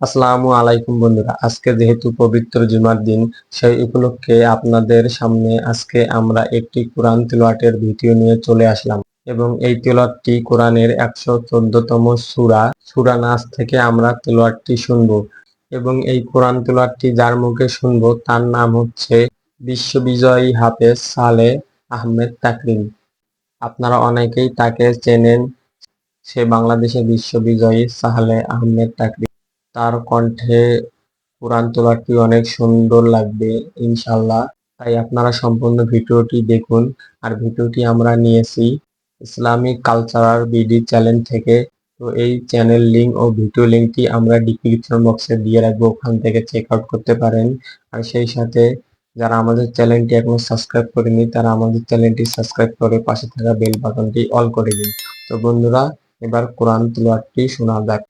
আসসালামু আলাইকুম বন্ধুরা, আজকে যেহেতু পবিত্র জুমার দিন, সেই উপলক্ষে আপনাদের সামনে আজকে আমরা একটি কোরআন তিলাওয়াতের ভিডিও নিয়ে চলে আসলাম। এবং এই তিলাওয়াতটি কোরআনের 114তম সূরা নাস থেকে আমরা তিলাওয়াতটি শুনবো। এবং এই কোরআন তিলাওয়াতটি যার মুখে শুনবো তার নাম হচ্ছে বিশ্ববিজয়ী হাফেজ সালেহ আহমেদ তাকরিম। আপনারা অনেকেই তাকে চেনেন, সে বাংলাদেশের বিশ্ববিজয়ী সালেহ আহমেদ তাকরিম। তার কণ্ঠে কোরআন তেলাওয়াতটি অনেক সুন্দর লাগবে ইনশাআল্লাহ। তাই আপনারা সম্পূর্ণ ভিডিওটি দেখুন। আর ভিডিওটি আমরা নিয়েছি ইসলামিক কালচারাল বিডি চ্যানেল থেকে। তো এই চ্যানেল লিংক ও ভিডিও লিংকটি আমরা ডিসক্রিপশন বক্সে দিয়ে রাখবো, ওখান থেকে চেক আউট করতে পারেন। আর সেই সাথে যারা আমাদের চ্যানেলটি এখনো সাবস্ক্রাইব করেনি তারা আমাদের চ্যানেলটি সাবস্ক্রাইব করে পাশে থাকা বেল বাটনটি অল করে দিন। তো বন্ধুরা, এবার কোরআন তেলাওয়াতটি শোনা যাক।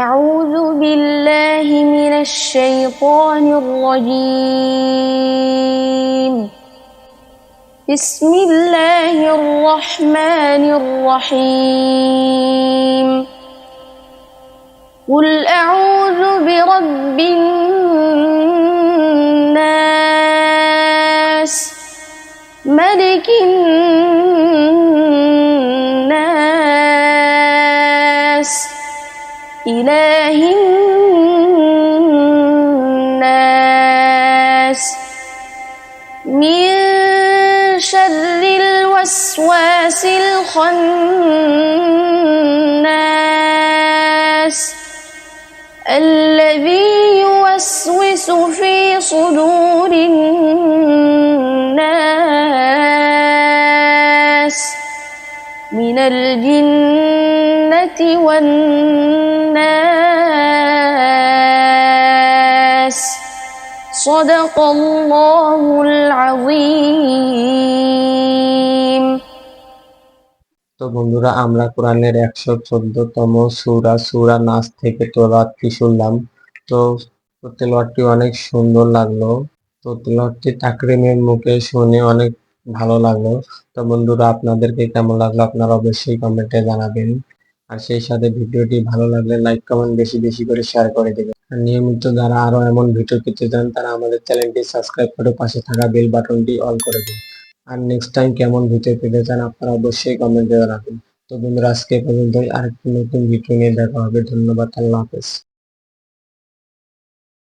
أعوذ بالله من الشيطان الرجيم. بسم الله الرحمن الرحيم. قل أعوذ برب الناس ملك الناس إله الناس من شر الوسواس الخناس الذي يوسوس في صدور الناس من الجنة والناس. صدق الله العظيم. তো বন্ধুরা, আমরা কোরআনের 114তম সূরা নাস থেকে তেলাওয়াতটি শুনলাম। তো তেলাওয়াতটি অনেক সুন্দর লাগলো। তো তেলাওয়াতটি তাকরিমের মুখে শুনে অনেক ভালো লাগলো। তো বন্ধুরা, আপনাদেরকে কেমন লাগলো আপনারা অবশ্যই কমেন্টে জানাবেন। আর সেই সাথে ভিডিওটি ভালো লাগলে লাইক কমেন্ট বেশি বেশি করে শেয়ার করে দেবেন। আর নিয়মিত যারা আরো এমন ভিডিও পেতে চান তারা আমাদের চ্যানেলটি সাবস্ক্রাইব করে পাশে থাকা বেল বাটনটি অল করে দিন। আর নেক্সট টাইম কেমন ভিডিও পেতে চান আপনারা অবশ্যই কমেন্টে জানাবেন। তো বন্ধুরা, আজকে পর্যন্তই। আরেকটি নতুন ভিডিও নিয়ে দেখা হবে। ধন্যবাদ। আল্লাহ হাফেজ।